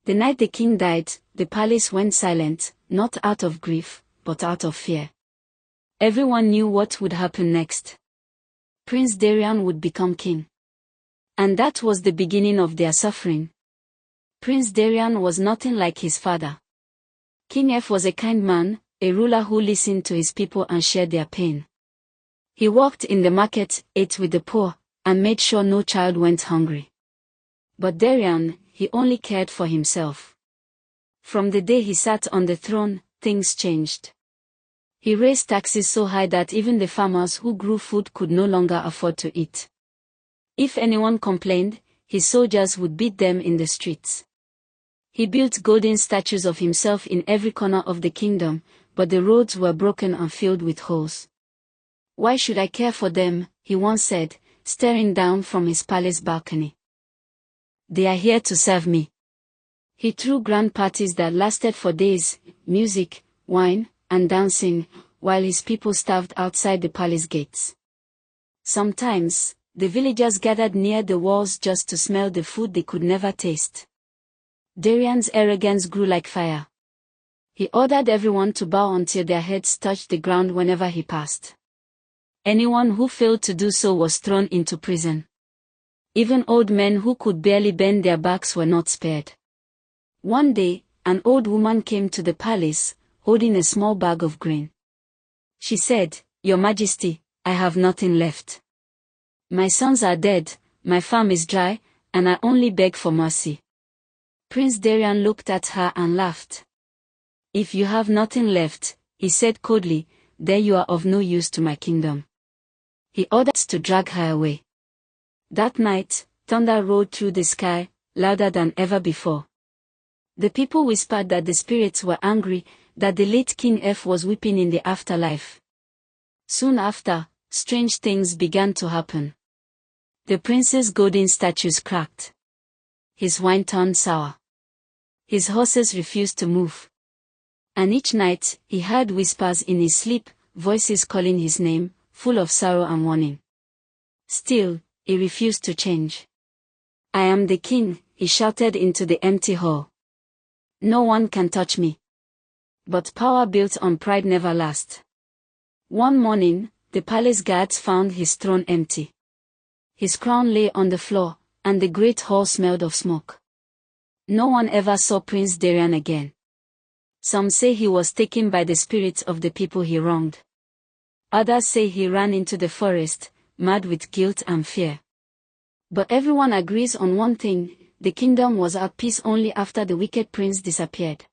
The night the king died, the palace went silent, not out of grief, but out of fear. Everyone knew what would happen next. Prince Darion would become king. And that was the beginning of their suffering. Prince Darion was nothing like his father. King F was a kind man, a ruler who listened to his people and shared their pain. He walked in the market, ate with the poor, and made sure no child went hungry. But Darion, he only cared for himself. From the day he sat on the throne, things changed. He raised taxes so high that even the farmers who grew food could no longer afford to eat. If anyone complained, his soldiers would beat them in the streets. He built golden statues of himself in every corner of the kingdom, but the roads were broken and filled with holes. "Why should I care for them?" he once said, staring down from his palace balcony. "They are here to serve me." He threw grand parties that lasted for days, music, wine, and dancing, while his people starved outside the palace gates. Sometimes, the villagers gathered near the walls just to smell the food they could never taste. Darion's arrogance grew like fire. He ordered everyone to bow until their heads touched the ground whenever he passed. Anyone who failed to do so was thrown into prison. Even old men who could barely bend their backs were not spared. One day, an old woman came to the palace, holding a small bag of grain. She said, "Your Majesty, I have nothing left. My sons are dead, my farm is dry, and I only beg for mercy." Prince Darion looked at her and laughed. "If you have nothing left," he said coldly, "then you are of no use to my kingdom." He ordered to drag her away. That night, thunder rolled through the sky, louder than ever before. The people whispered that the spirits were angry, that the late King F was weeping in the afterlife. Soon after, strange things began to happen. The prince's golden statues cracked. His wine turned sour. His horses refused to move. And each night, he heard whispers in his sleep, voices calling his name, full of sorrow and warning. Still, he refused to change. "I am the king," he shouted into the empty hall. "No one can touch me." But power built on pride never lasts. One morning, the palace guards found his throne empty. His crown lay on the floor, and the great hall smelled of smoke. No one ever saw Prince Darion again. Some say he was taken by the spirits of the people he wronged. Others say he ran into the forest, mad with guilt and fear. But everyone agrees on one thing: the kingdom was at peace only after the wicked prince disappeared.